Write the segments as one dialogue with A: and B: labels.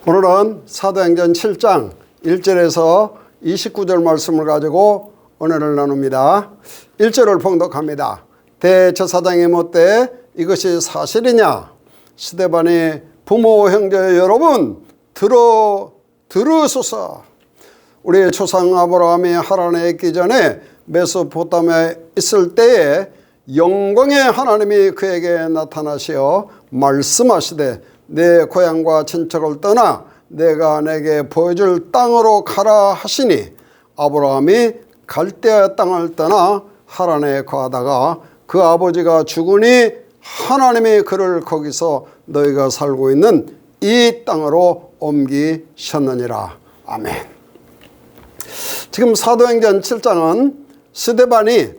A: 오늘은 사도행전 7장 1절에서 29절 말씀을 가지고 은혜를 나눕니다. 1절을 봉독합니다. 대제사장이 묻되 이것이 사실이냐? 스데반이 부모 형제 여러분 들으소서. 우리 조상 아브라함이 하란에 있기 전에 메소포타미아에 있을 때에 영광의 하나님이 그에게 나타나시어 말씀하시되 내 고향과 친척을 떠나 내가 내게 보여줄 땅으로 가라 하시니 아브라함이 갈대아 땅을 떠나 하란에 거하다가 그 아버지가 죽으니 하나님이 그를 거기서 너희가 살고 있는 이 땅으로 옮기셨느니라. 아멘. 지금 사도행전 7장은 스데반이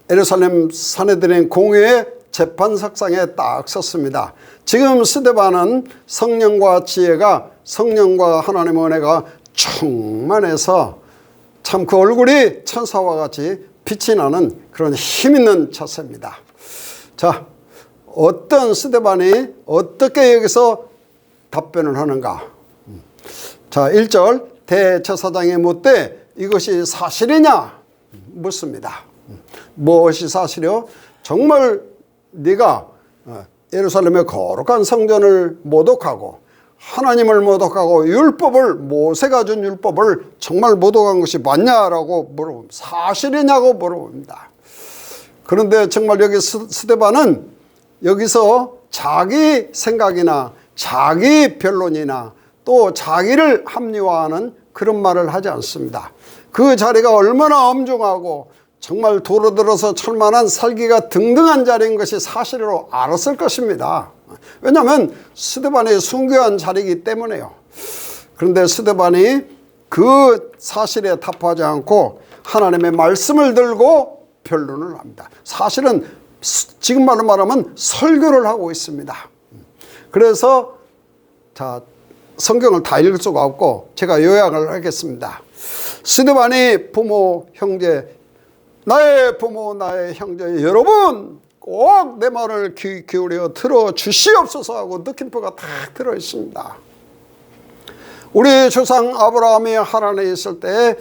A: 예루살렘 산헤드린 공회의 재판석상에 딱 섰습니다. 지금 스데반은 성령과 지혜가, 성령과 하나님의 은혜가 충만해서 참 그 얼굴이 천사와 같이 빛이 나는 그런 힘있는 자세입니다. 자, 어떤 스데반이 어떻게 여기서 답변을 하는가? 자, 1절 대제사장이 묻되 이것이 사실이냐? 묻습니다. 무엇이 사실이요? 정말 네가 예루살렘의 거룩한 성전을 모독하고 하나님을 모독하고 율법을, 모세가 준 율법을 정말 모독한 것이 맞냐라고 물어봅니다. 사실이냐고 물어봅니다. 그런데 정말 여기 스데반은 여기서 자기 생각이나 자기 변론이나 또 자기를 합리화하는 그런 말을 하지 않습니다. 그 자리가 얼마나 엄중하고 정말 도로 들어서 철만한 살기가 등등한 자리인 것이 사실로 알았을 것입니다. 왜냐하면 스데반이 순교한 자리이기 때문에요. 그런데 스데반이 그 사실에 답하지 않고 하나님의 말씀을 들고 변론을 합니다. 사실은 지금 말하면 설교를 하고 있습니다. 그래서 자, 성경을 다 읽을 수가 없고 제가 요약을 하겠습니다. 스데반이 부모, 형제, 나의 부모, 나의 형제 여러분 꼭 내 말을 귀 기울여 들어주시옵소서 하고 느낌표가 딱 들어있습니다. 우리 조상 아브라함이 하란에 있을 때,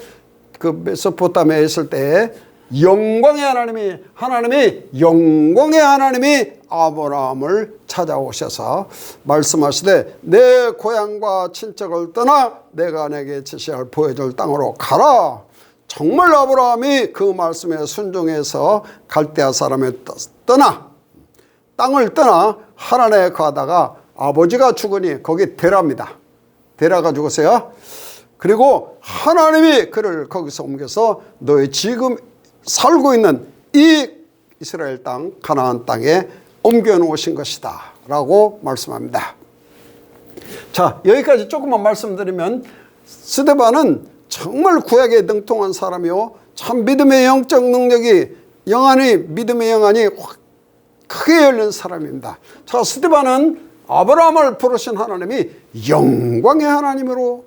A: 그 메소포타미아에 있을 때 영광의 하나님이 아브라함을 찾아오셔서 말씀하시되 내 고향과 친척을 떠나 내가 내게 지시할 보여줄 땅으로 가라. 정말 아브라함이 그 말씀에 순종해서 갈대아 사람을 땅을 떠나 하란에 가다가 아버지가 죽으니 거기 데라입니다. 데라가 죽었어요. 그리고 하나님이 그를 거기서 옮겨서 너희 지금 살고 있는 이 이스라엘 땅, 가나안 땅에 옮겨 놓으신 것이다 라고 말씀합니다. 자, 여기까지 조금만 말씀드리면 스데반은 정말 구약에 능통한 사람이요, 참 믿음의 영적 능력이 믿음의 영안이 크게 열린 사람입니다. 자, 스데반은 아브라함을 부르신 하나님이 영광의 하나님으로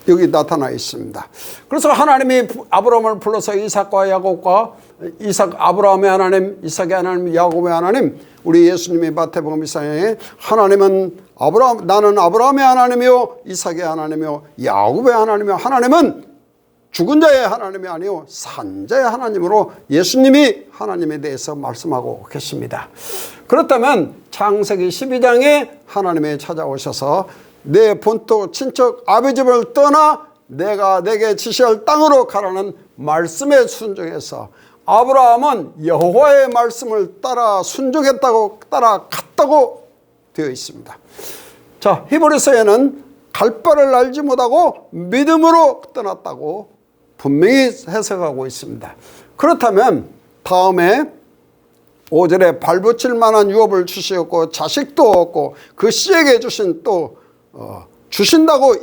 A: 여기 나타나 있습니다. 그래서 하나님이 아브라함을 불러서 이삭과 야곱과 아브라함의 하나님, 이삭의 하나님, 야곱의 하나님, 우리 예수님이 마태복음 1장에 나는 아브라함의 하나님이요 이삭의 하나님이요 야곱의 하나님이요, 하나님은 죽은 자의 하나님이 아니요 산 자의 하나님으로 예수님이 하나님에 대해서 말씀하고 계십니다. 그렇다면 창세기 12장에 하나님이 찾아오셔서 내 본토 친척 아비집을 떠나 내가 내게 지시할 땅으로 가라는 말씀에 순종해서 아브라함은 여호와의 말씀을 따라 순종했다고 따라갔다고 되어 있습니다. 자, 히브리서에는 갈 바를 알지 못하고 믿음으로 떠났다고 분명히 해석하고 있습니다. 그렇다면 다음에 5절에 발붙일 만한 유업을 주시었고 자식도 없고 그 씨에게 주신다고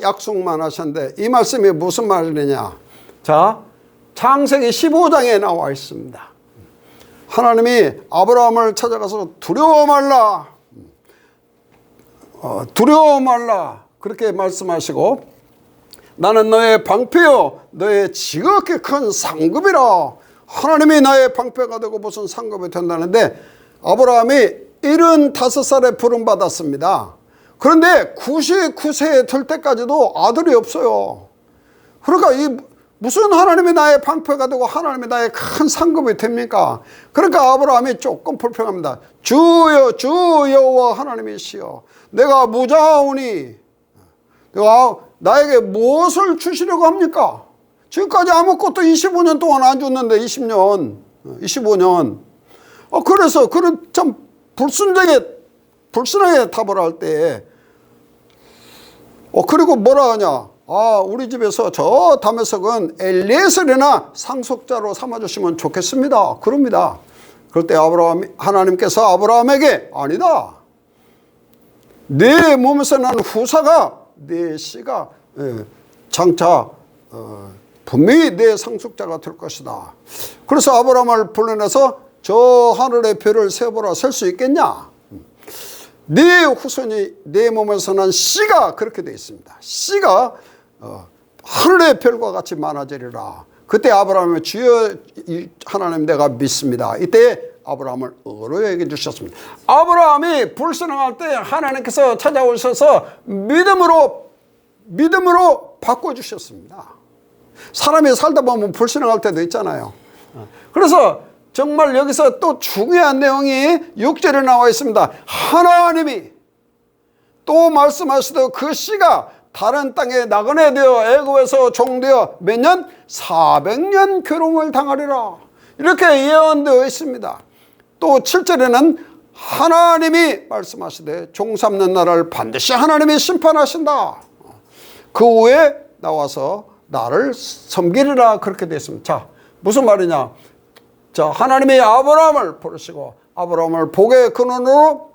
A: 약속만 하셨는데 이 말씀이 무슨 말이냐? 자, 창세기 15장에 나와 있습니다. 하나님이 아브라함을 찾아가서 두려워 말라 그렇게 말씀하시고 나는 너의 방패요 너의 지극히 큰 상급이라. 하나님이 나의 방패가 되고 무슨 상급이 된다는데 아브라함이 75살에 부름받았습니다. 그런데 99세에 될 때까지도 아들이 없어요. 그러니까 이 무슨 하나님이 나의 방패가 되고 하나님이 나의 큰 상급이 됩니까? 그러니까 아브라함이 조금 불평합니다. 주여 주 여호와 하나님이시여, 내가 무자오니 내가 나에게 무엇을 주시려고 합니까? 지금까지 아무것도 25년 동안 안 줬는데 25년. 그래서 그런 참 불순하게 답을 할 때, 그리고 뭐라 하냐? 우리 집에서 저 다메섹은 엘리에셀이나 상속자로 삼아주시면 좋겠습니다. 그럽니다. 그럴 때 하나님께서 아브라함에게 아니다. 네 몸에서 난 후사가 네 씨가 장차 분명히 내 상속자가 될 것이다. 그래서 아브라함을 불러내서 저 하늘의 별을 세보라, 셀 수 있겠냐? 네 후손이 내 몸에서 난 씨가 그렇게 되어 있습니다. 씨가 하늘의 별과 같이 많아지리라. 그때 아브라함이 주여 하나님 내가 믿습니다. 이때 아브라함을 의로 여겨 주셨습니다. 아브라함이 불신앙할 때 하나님께서 찾아오셔서 믿음으로 바꿔주셨습니다. 사람이 살다 보면 불신앙할 때도 있잖아요. 그래서 정말 여기서 또 중요한 내용이 6절에 나와 있습니다. 하나님이 또 말씀하시되 그 씨가 다른 땅에 나그네 되어 애굽에서 종되어 몇 년? 400년 괴로움을 당하리라. 이렇게 예언되어 있습니다. 또 7절에는 하나님이 말씀하시되 종 삼는 나라를 반드시 하나님이 심판하신다. 그 후에 나와서 나를 섬기리라. 그렇게 되어 있습니다. 자, 무슨 말이냐? 자, 하나님이 아브라함을 부르시고 아브라함을 복의 근원으로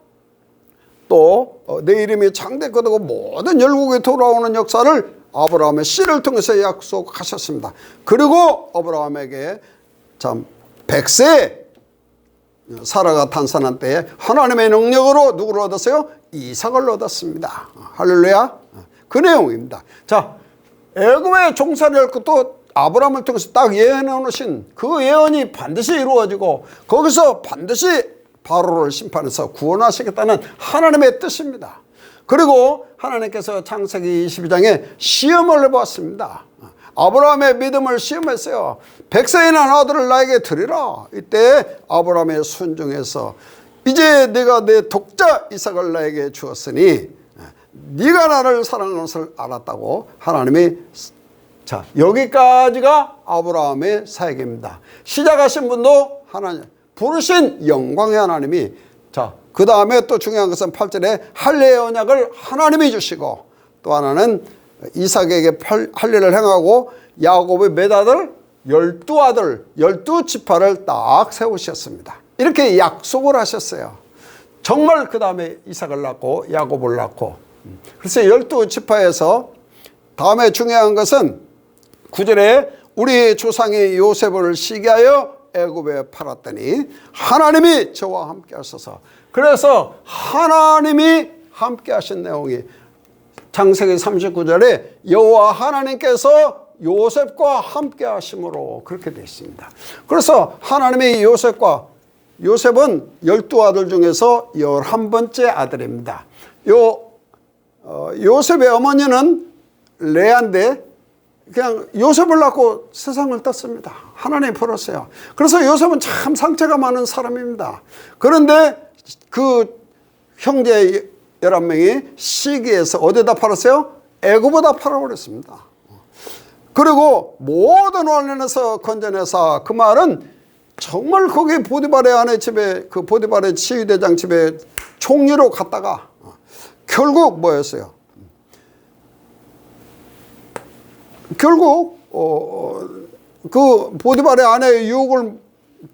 A: 또 내 이름이 창대하고 모든 열국에 돌아오는 역사를 아브라함의 씨를 통해서 약속하셨습니다. 그리고 아브라함에게 참 100세에 사라가 탄생한 때에 하나님의 능력으로 누구를 얻었어요? 이삭을 얻었습니다. 할렐루야. 그 내용입니다. 자, 애굽의 종살이할 것도 아브라함을 통해서 딱 예언해 놓으신 그 예언이 반드시 이루어지고 거기서 반드시 바로를 심판해서 구원하시겠다는 하나님의 뜻입니다. 그리고 하나님께서 창세기 22장에 시험을 해보았습니다. 아브라함의 믿음을 시험했어요. 100세에 난 아들을 나에게 드리라. 이때 아브라함의 순종해서 이제 내가 내 독자 이삭을 나에게 주었으니 네가 나를 사랑하는 것을 알았다고 하나님이. 자, 여기까지가 아브라함의 사역입니다. 시작하신 분도 하나님, 부르신 영광의 하나님이. 자, 그 다음에 또 중요한 것은 8절에 할례의 언약을 하나님이 주시고 또 하나는 이삭에게 할례를 행하고 야곱의 몇 아들? 12아들, 12지파를 딱 세우셨습니다. 이렇게 약속을 하셨어요. 정말 그 다음에 이삭을 낳고 야곱을 낳고. 그래서 12지파에서 다음에 중요한 것은 9절에 우리 조상이 요셉을 시기하여 애굽에 팔았더니 하나님이 저와 함께 하셔서. 그래서 하나님이 함께 하신 내용이 창세기 39절에 여호와 하나님께서 요셉과 함께 하심으로 그렇게 되어 있습니다. 그래서 하나님이 요셉은 12아들 중에서 11번째 아들입니다. 요셉의 어머니는 레아인데 그냥 요셉을 낳고 세상을 떴습니다. 하나님이 풀었어요. 그래서 요셉은 참 상처가 많은 사람입니다. 그런데 그 형제 11명이 시기해서 어디다 팔았어요? 애굽에다 팔아버렸습니다. 그리고 모든 원인에서 건져내서, 그 말은 정말 거기 보디발의 아내 집에, 그 보디발의 치유대장 집에 총리로 갔다가 결국 뭐였어요? 결국 그 보디발의 아내의 유혹을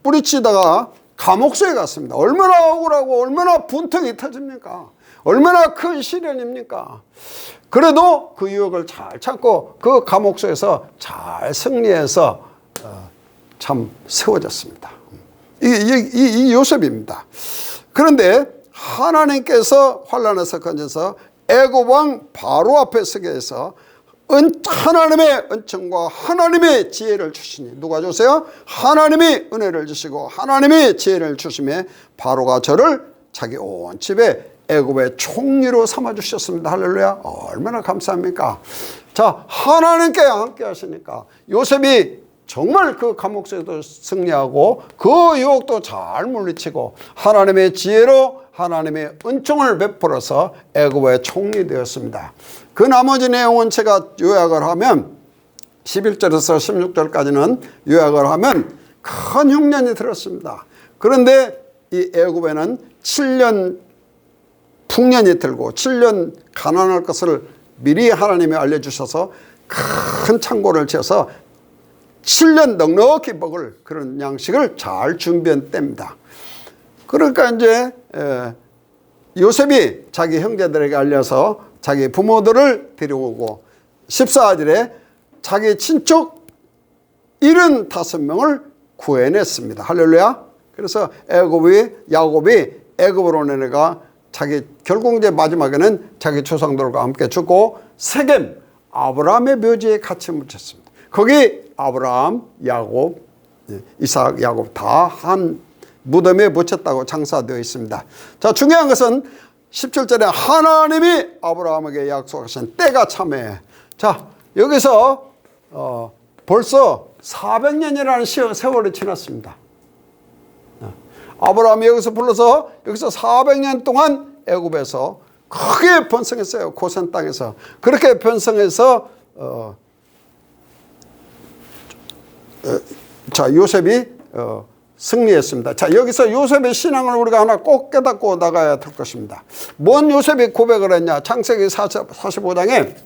A: 뿌리치다가 감옥소에 갔습니다. 얼마나 억울하고 얼마나 분통이 터집니까? 얼마나 큰 시련입니까? 그래도 그 유혹을 잘 참고 그 감옥소에서 잘 승리해서 참 세워졌습니다. 이 요셉입니다. 그런데 하나님께서 환난에서 건져서 애굽 왕 바로 앞에 서게 해서 하나님의 은총과 하나님의 지혜를 주시니, 누가 주세요? 하나님이 은혜를 주시고 하나님이 지혜를 주심에 바로가 저를 자기 온 집에 애굽의 총리로 삼아주셨습니다. 할렐루야. 얼마나 감사합니까? 자, 하나님께 함께 하시니까 요셉이 정말 그 감옥 속에도 승리하고 그 유혹도 잘 물리치고 하나님의 지혜로 하나님의 은총을 베풀어서 애굽의 총리 되었습니다. 그 나머지 내용은 제가 요약을 하면 11절에서 16절까지는 요약을 하면 큰 흉년이 들었습니다. 그런데 이 애굽에는 7년 풍년이 들고 7년 가난할 것을 미리 하나님이 알려주셔서 큰 창고를 지어서 7년 넉넉히 먹을 그런 양식을 잘 준비한 때입니다. 그러니까 이제 요셉이 자기 형제들에게 알려서 자기 부모들을 데려오고 14절에 자기 친척 75명을 구해냈습니다. 할렐루야. 그래서 야곱이 애굽으로 내려가 결국 이제 마지막에는 자기 조상들과 함께 죽고 세겜 아브라함의 묘지에 같이 묻혔습니다. 거기 아브라함, 야곱, 이삭, 야곱 다 한 무덤에 묻혔다고 장사되어 있습니다. 자, 중요한 것은 17절에 하나님이 아브라함에게 약속하신 때가 참해. 자, 여기서 벌써 400년이라는 세월이 지났습니다. 아브라함이 여기서 불러서 여기서 400년 동안 애굽에서 크게 번성했어요. 고센 땅에서. 그렇게 번성해서 자, 요셉이 승리했습니다. 자, 여기서 요셉의 신앙을 우리가 하나 꼭 깨닫고 나가야 될 것입니다. 뭔 요셉이 고백을 했냐? 창세기 45장에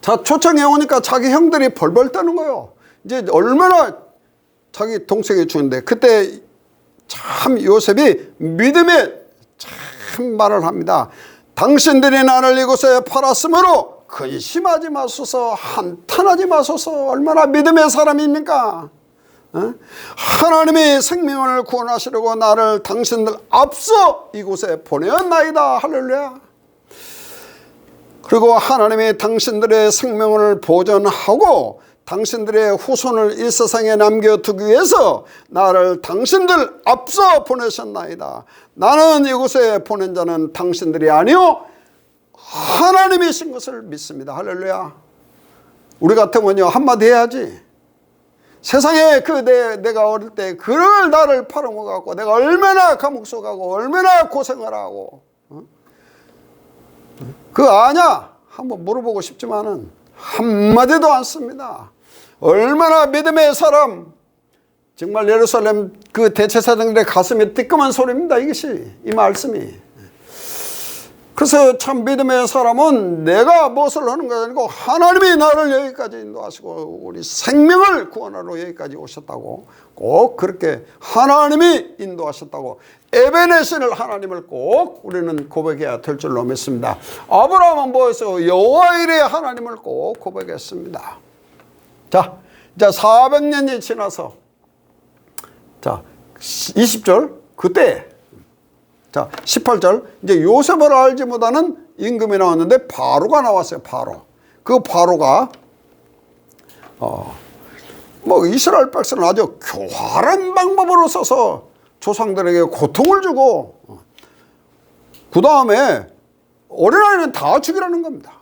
A: 자, 초청해 오니까 자기 형들이 벌벌 떠는 거예요. 이제 얼마나 자기 동생이 죽는데 그때 참 요셉이 믿음의 참 말을 합니다. 당신들이 나를 이곳에 팔았으므로 근심하지 마소서, 한탄하지 마소서. 얼마나 믿음의 사람입니까? 하나님이 생명을 구원하시려고 나를 당신들 앞서 이곳에 보내었나이다. 할렐루야. 그리고 하나님이 당신들의 생명을 보존하고 당신들의 후손을 이 세상에 남겨두기 위해서 나를 당신들 앞서 보내셨나이다. 나는 이곳에 보낸 자는 당신들이 아니요 하나님이신 것을 믿습니다. 할렐루야. 우리 같으면요 한마디 해야지. 세상에 내가 어릴 때 그걸 나를 팔아먹어갖고 내가 얼마나 감옥 속 가고 얼마나 고생을 하고 그거 아냐? 한번 물어보고 싶지만은 한마디도 안 씁니다. 얼마나 믿음의 사람, 정말 예루살렘 그 대제사장들의 가슴이 뜨끔한 소리입니다. 이것이, 이 말씀이. 그래서 참 믿음의 사람은 내가 무엇을 하는 것이 아니고 하나님이 나를 여기까지 인도하시고 우리 생명을 구원하러 여기까지 오셨다고, 꼭 그렇게 하나님이 인도하셨다고 에베네셀 하나님을 꼭 우리는 고백해야 될 줄로 믿습니다. 아브라함은 뭐였어요? 여호와 이레 하나님을 꼭 고백했습니다. 자, 이제 400년이 지나서 자 20절 그때 자 18절 이제 요셉을 알지 못하는 임금이 나왔는데 바로가 나왔어요. 바로. 그 바로가 뭐 이스라엘 백성은 아주 교활한 방법으로 써서 조상들에게 고통을 주고 그 다음에 어린아이는 다 죽이라는 겁니다.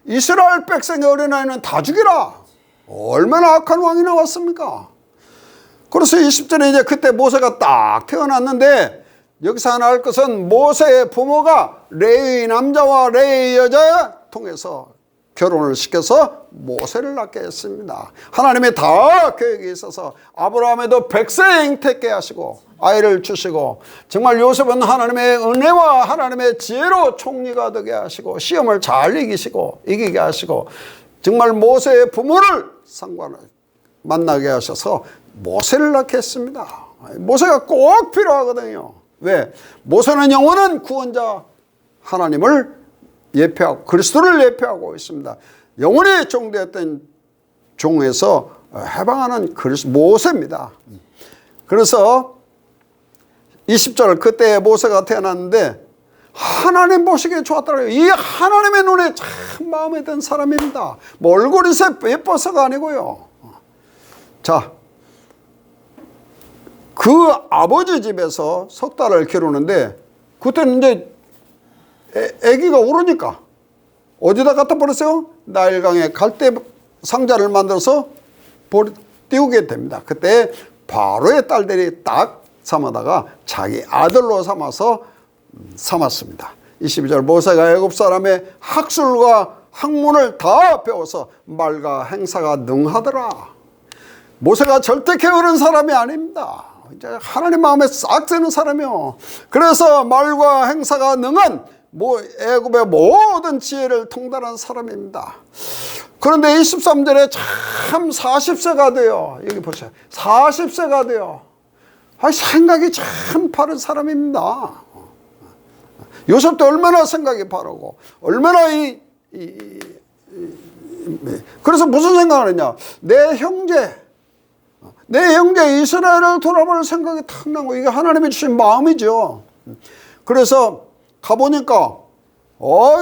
A: 이스라엘 백성의 어린아이는 다 죽이라. 얼마나 악한 왕이 나왔습니까? 그래서 20절에 이제 그때 모세가 딱 태어났는데 여기서 하나 할 것은 모세의 부모가 레위 남자와 레위 여자 통해서 결혼을 시켜서 모세를 낳게 했습니다. 하나님이 다 계획이 있어서 아브라함에도 100세 잉태케 하시고 아이를 주시고 정말 요셉은 하나님의 은혜와 하나님의 지혜로 총리가 되게 하시고 시험을 잘 이기게 하시고 정말 모세의 부모를 만나게 하셔서 모세를 낳게 했습니다. 모세가 꼭 필요하거든요. 왜? 모세는 영원한 구원자 하나님을 예표하고 그리스도를 예표하고 있습니다. 영원히 종되었던 종에서 해방하는 모세입니다. 그래서 20절 그때 모세가 태어났는데 하나님 보시기에 좋았더라고요. 이 하나님의 눈에 참 마음에 든 사람입니다. 뭐 얼굴이 예뻐서가 아니고요. 자, 그 아버지 집에서 석 달을 기르는데 그때는 이제 아기가 울으니까 어디다 갖다 버렸어요? 나일강에 갈대 상자를 만들어서 띄우게 됩니다. 그때 바로의 딸들이 딱 삼아다가 자기 아들로 삼았습니다. 22절 모세가 애굽 사람의 학술과 학문을 다 배워서 말과 행사가 능하더라. 모세가 절대 게으른 사람이 아닙니다. 이제 하나님 마음에 싹 드는 사람이요. 그래서 말과 행사가 능한 애굽의 모든 지혜를 통달한 사람입니다. 그런데 23절에 참 40세가 돼요. 여기 보세요. 40세가 돼요. 생각이 참 바른 사람입니다. 요셉도 얼마나 생각이 바르고 얼마나 그래서 무슨 생각을 했냐. 내 형제 이스라엘을 돌아볼 생각이 탁 나고 이게 하나님이 주신 마음이죠. 그래서 가보니까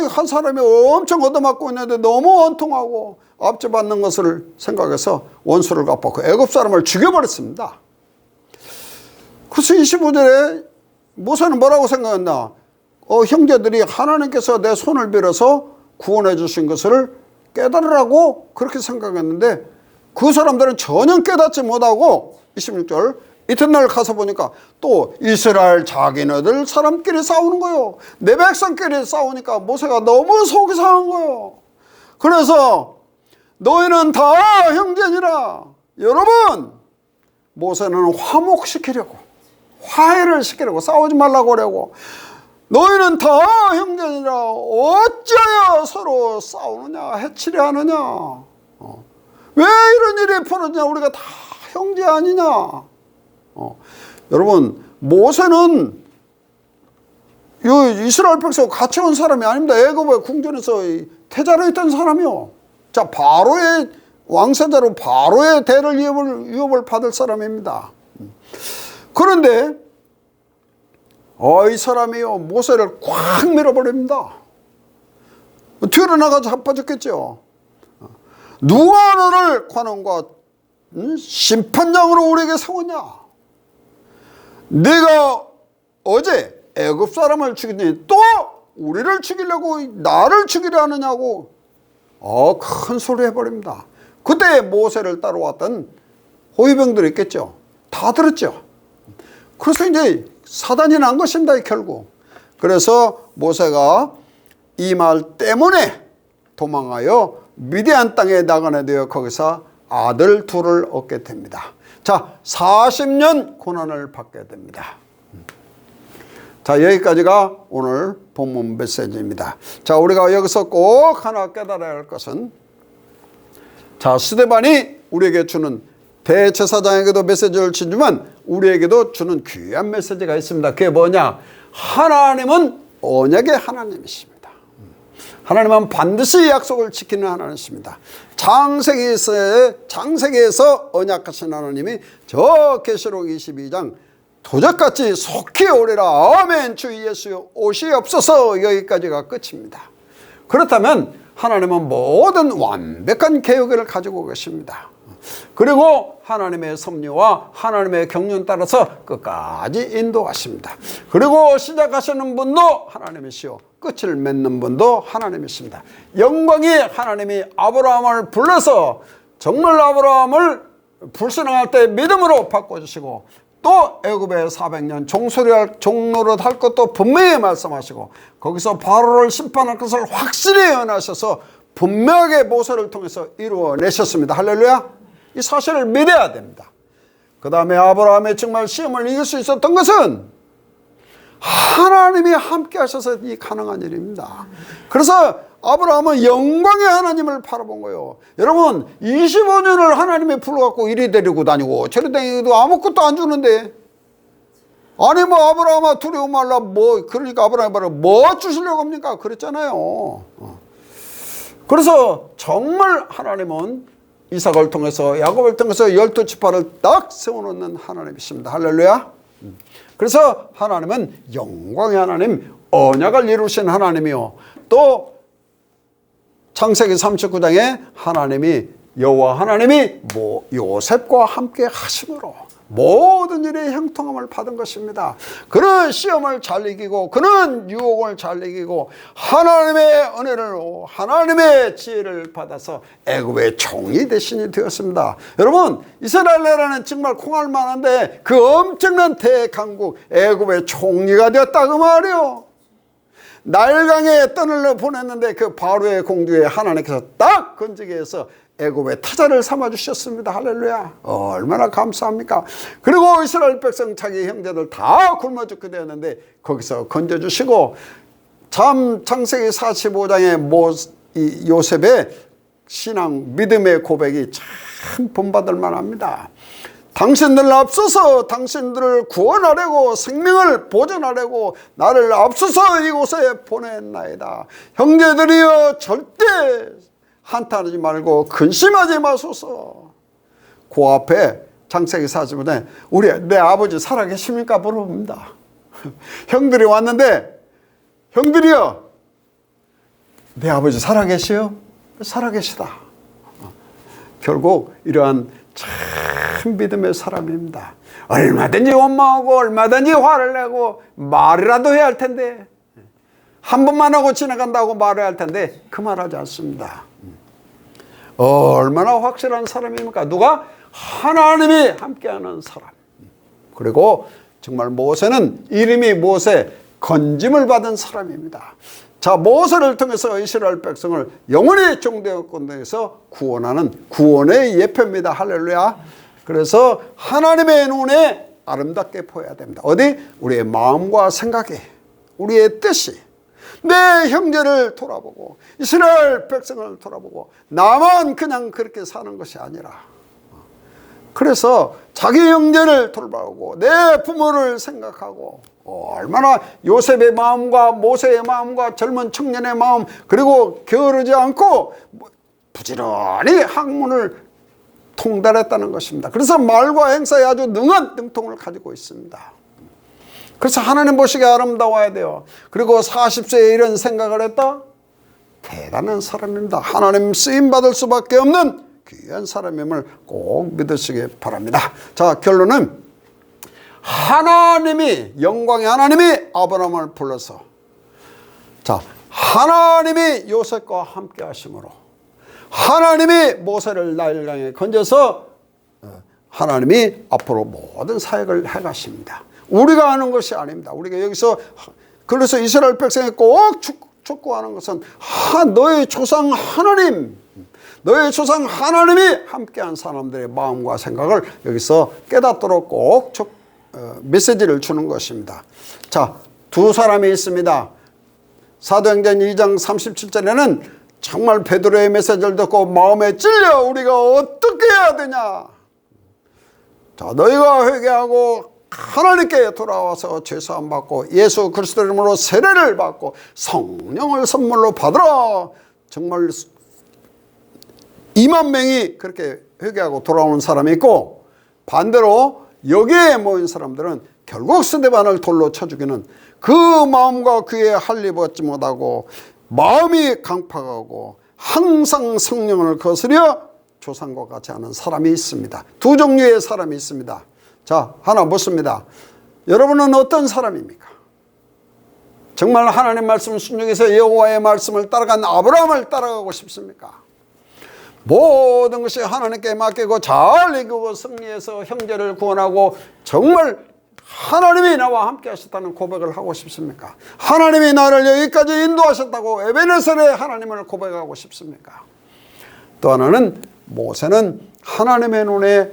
A: 한 사람이 엄청 얻어맞고 있는데 너무 원통하고 압제받는 것을 생각해서 원수를 갚았고 애굽 사람을 죽여버렸습니다. 그래서 25절에 모세는 뭐라고 생각했나. 형제들이 하나님께서 내 손을 빌어서 구원해 주신 것을 깨달으라고 그렇게 생각했는데 그 사람들은 전혀 깨닫지 못하고 26절 이튿날 가서 보니까 또 이스라엘 자기네들 사람끼리 싸우는 거예요. 내 백성끼리 싸우니까 모세가 너무 속이 상한 거예요. 그래서 너희는 다 형제니라. 여러분, 모세는 화목시키려고, 화해를 시키려고, 싸우지 말라고 하려고. 너희는 다 형제니라. 어찌하여 서로 싸우느냐, 해치려 하느냐. 왜 이런 일이 벌어지냐. 우리가 다 형제 아니냐. 여러분, 모세는 이스라엘 백성 같이 온 사람이 아닙니다. 애굽의 궁전에서 태자로 있던 사람이요. 자, 바로의 왕세자로 바로의 대를 위협을 받을 사람입니다. 그런데 이 사람이요 모세를 꽉 밀어버립니다. 뒤로 나가서 자빠졌겠죠. 누가 너를 관원과 심판장으로 우리에게 세우냐. 네가 어제 애굽 사람을 죽이더니 또 우리를 죽이려고 나를 죽이려 하느냐고 큰 소리 해버립니다. 그때 모세를 따라왔던 호위병들이 있겠죠. 다 들었죠. 그래서 이제 사단이 난 것입니다. 결국. 그래서 모세가 이 말 때문에 도망하여 미디안 땅에 나가게 되어 거기서 아들 둘을 얻게 됩니다. 자, 40년 고난을 받게 됩니다. 자, 여기까지가 오늘 본문 메시지입니다. 자, 우리가 여기서 꼭 하나 깨달아야 할 것은, 자, 스데반이 우리에게 주는, 대제사장에게도 메시지를 주지만 우리에게도 주는 귀한 메시지가 있습니다. 그게 뭐냐? 하나님은 언약의 하나님이십니다. 하나님은 반드시 약속을 지키는 하나님이십니다. 창세기에서 언약하신 하나님이 저 계시록 22장 도적같이 속히 오리라. 아멘. 주 예수 오시옵소서. 여기까지가 끝입니다. 그렇다면 하나님은 모든 완벽한 계획을 가지고 계십니다. 그리고 하나님의 섭리와 하나님의 경륜 따라서 끝까지 인도하십니다. 그리고 시작하시는 분도 하나님이시오, 끝을 맺는 분도 하나님이십니다. 영광이 하나님이 아브라함을 불러서 정말 아브라함을 불신앙할 때 믿음으로 바꿔주시고, 또 애굽에 400년 종노릇 할 것도 분명히 말씀하시고, 거기서 바로를 심판할 것을 확실히 예언하셔서 분명하게 모세를 통해서 이루어내셨습니다. 할렐루야. 이 사실을 믿어야 됩니다. 그 다음에 아브라함의 정말 시험을 이길 수 있었던 것은 하나님이 함께 하셔서 이 가능한 일입니다. 그래서 아브라함은 영광의 하나님을 바라본 거예요. 여러분, 25년을 하나님이 불러갖고 이리 데리고 다니고 저리 다니고 아무것도 안 주는데, 아니 아브라함아 두려움 말라, 그러니까 아브라함이 바로 뭐 주시려고 합니까? 그랬잖아요. 그래서 정말 하나님은 이삭을 통해서, 야곱을 통해서 12지파를 딱 세워놓는 하나님이십니다. 할렐루야. 그래서 하나님은 영광의 하나님, 언약을 이루신 하나님이요, 또 창세기 39장에 하나님이, 여호와 하나님이 요셉과 함께 하심으로 모든 일에 형통함을 받은 것입니다. 그는 시험을 잘 이기고 그는 유혹을 잘 이기고 하나님의 은혜를 하나님의 지혜를 받아서 애굽의 총리 대신이 되었습니다. 여러분, 이스라엘 나라는 정말 콩알 만한데 그 엄청난 대강국 애굽의 총리가 되었다 그 말이요. 나일강에 떠늘러 보냈는데 그 바로의 공주에 하나님께서 딱 건지게 해서 애굽의 타자를 삼아 주셨습니다. 할렐루야. 얼마나 감사합니까? 그리고 이스라엘 백성 자기 형제들 다 굶어 죽게 되었는데 거기서 건져 주시고 참 창세기 45장의 요셉의 신앙 믿음의 고백이 참 본받을 만합니다. 당신들 앞서서 당신들을 구원하려고 생명을 보존하려고 나를 앞서서 이곳에 보냈나이다. 형제들이여 절대 한탄하지 말고 근심하지 마소서. 그 앞에 창세기 45장에 내 아버지 살아계십니까 물어봅니다. 형들이 왔는데 형들이여 내 아버지 살아계시요? 살아계시다. 결국 이러한 참 믿음의 사람입니다. 얼마든지 원망하고 얼마든지 화를 내고 말이라도 해야 할 텐데 한 번만 하고 지나간다고 말해야 할 텐데 그 말하지 않습니다. 얼마나 확실한 사람입니까? 누가? 하나님이 함께하는 사람. 그리고 정말 모세는 이름이 모세, 건짐을 받은 사람입니다. 자, 모세를 통해서 이스라엘 백성을 영원히 종되었건에서 구원하는 구원의 예표입니다. 할렐루야. 그래서 하나님의 눈에 아름답게 보여야 됩니다. 어디? 우리의 마음과 생각이, 우리의 뜻이 내 형제를 돌아보고 이스라엘 백성을 돌아보고 나만 그냥 그렇게 사는 것이 아니라 그래서 자기 형제를 돌아보고 내 부모를 생각하고 얼마나 요셉의 마음과 모세의 마음과 젊은 청년의 마음 그리고 게으르지 않고 부지런히 학문을 통달했다는 것입니다. 그래서 말과 행사에 아주 능한 능통을 가지고 있습니다. 그래서 하나님 보시기에 아름다워야 돼요. 그리고 40세에 이런 생각을 했다? 대단한 사람입니다. 하나님 쓰임받을 수밖에 없는 귀한 사람임을 꼭 믿으시기 바랍니다. 자, 결론은 하나님이, 영광의 하나님이 아브라함을 불러서 자, 하나님이 요셉과 함께 하심으로 하나님이 모세를 나일강에 건져서 하나님이 앞으로 모든 사역을 해가십니다. 우리가 하는 것이 아닙니다. 우리가 여기서 그래서 이스라엘 백성이 꼭 촉구하는 것은 너의 조상 하나님, 너의 조상 하나님이 함께한 사람들의 마음과 생각을 여기서 깨닫도록 꼭 메시지를 주는 것입니다. 자, 두 사람이 있습니다. 사도행전 2장 37절에는 정말 베드로의 메시지를 듣고 마음에 찔려 우리가 어떻게 해야 되냐. 자, 너희가 회개하고 하나님께 돌아와서 죄사함 받고 예수 그리스도 이름으로 세례를 받고 성령을 선물로 받으라. 정말 2만 명이 그렇게 회개하고 돌아오는 사람이 있고 반대로 여기에 모인 사람들은 결국 스데반을 돌로 쳐 죽이는 그 마음과 귀에 할리벗지 못하고 마음이 강팍하고 항상 성령을 거스려 조상과 같이 하는 사람이 있습니다. 두 종류의 사람이 있습니다. 자, 하나 묻습니다. 여러분은 어떤 사람입니까? 정말 하나님 말씀 순종해서 여호와의 말씀을 따라간 아브라함을 따라가고 싶습니까? 모든 것이 하나님께 맡기고 잘 이기고 승리해서 형제를 구원하고 정말 하나님이 나와 함께 하셨다는 고백을 하고 싶습니까? 하나님이 나를 여기까지 인도하셨다고 에베네셀의 하나님을 고백하고 싶습니까? 또 하나는 모세는 하나님의 눈에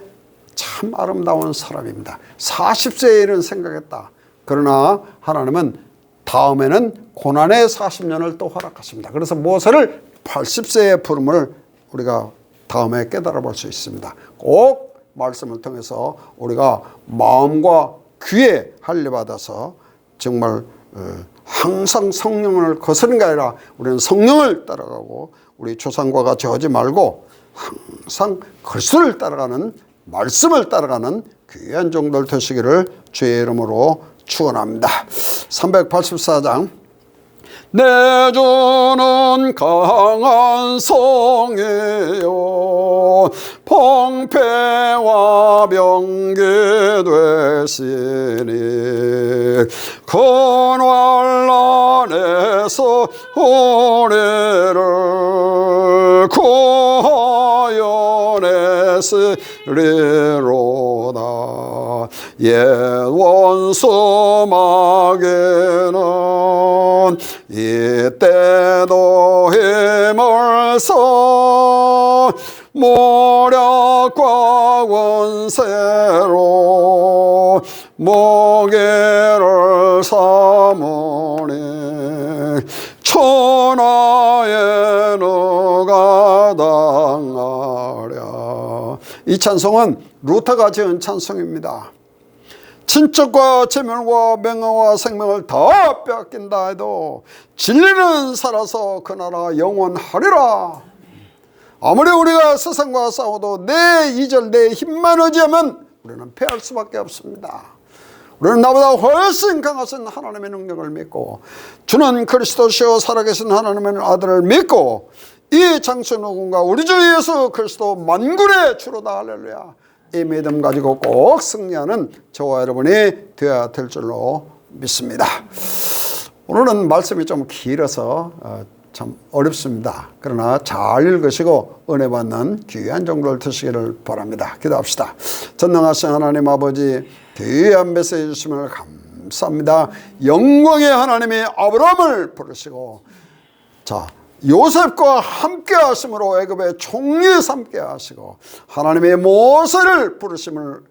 A: 참 아름다운 사람입니다. 40세에 이런 생각했다. 그러나 하나님은 다음에는 고난의 40년을 또 허락하십니다. 그래서 모세를 80세의 부름을 우리가 다음에 깨달아 볼 수 있습니다. 꼭 말씀을 통해서 우리가 마음과 귀에 할례받아서 정말 항상 성령을 거스르는 게 아니라 우리는 성령을 따라가고 우리 조상과 같이 하지 말고 항상 그리스도를 따라가는 말씀을 따라가는 귀한 종들 되시기를 주의 이름으로 축원합니다. 384장 내 주는 강한 성이요 방패와 병기 되시니 고난에서 우리를 구하여내시리로다. 옛 원수 마귀는 이때도 힘을 써 모략과 권세로 모기를 삼으니 천하에 누가 당하랴. 이 찬송은 루터가 지은 찬송입니다. 친척과 재물과 명예와 생명을 다 빼앗긴다 해도 진리는 살아서 그 나라 영원하리라. 아무리 우리가 세상과 싸워도 내 이절 내 힘만 의지하면 우리는 패할 수밖에 없습니다. 우리는 나보다 훨씬 강하신 하나님의 능력을 믿고 주는 그리스도시요 살아계신 하나님의 아들을 믿고 이 장수 누군가 우리 주 예수 그리스도 만군의 주로다. 할렐루야. 이 믿음 가지고 꼭 승리하는 저와 여러분이 되어야 될 줄로 믿습니다. 오늘은 말씀이 좀 길어서 참 어렵습니다. 그러나 잘 읽으시고 은혜 받는 귀한 정도를 드시기를 바랍니다. 기도합시다. 전능하신 하나님 아버지, 귀한 메시지 주시면 감사합니다. 영광의 하나님이 아브라함을 부르시고 요셉과 함께 하심으로 애굽의 총리 삼게 하시고 하나님의 모세를 부르심을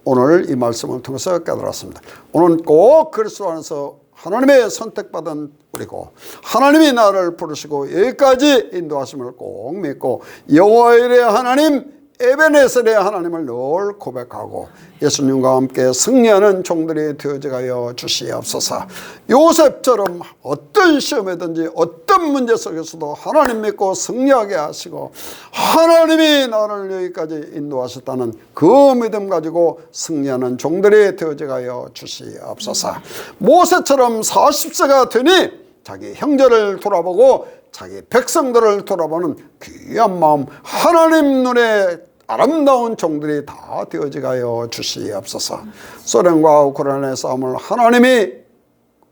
A: 오늘 이 말씀을 통해서 깨달았습니다. 오늘 꼭 그리스도 안에서 하나님의 선택받은 우리고 하나님이 나를 부르시고 여기까지 인도하심을 꼭 믿고 여호와의 하나님 에베네셀의 하나님을 늘 고백하고 예수님과 함께 승리하는 종들이 되어져가여 주시옵소서. 요셉처럼 어떤 시험이든지 어떤 문제 속에서도 하나님 믿고 승리하게 하시고 하나님이 나를 여기까지 인도하셨다는 그 믿음 가지고 승리하는 종들이 되어져가여 주시옵소서. 모세처럼 40세가 되니 자기 형제를 돌아보고 자기 백성들을 돌아보는 귀한 마음, 하나님 눈에 아름다운 종들이 다 되어지가여 주시옵소서. 소련과 우크라이나의 싸움을 하나님이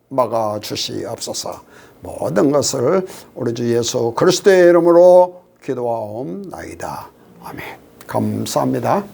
A: 막아 주시옵소서. 모든 것을 우리 주 예수 그리스도의 이름으로 기도하옵나이다. 아멘. 감사합니다.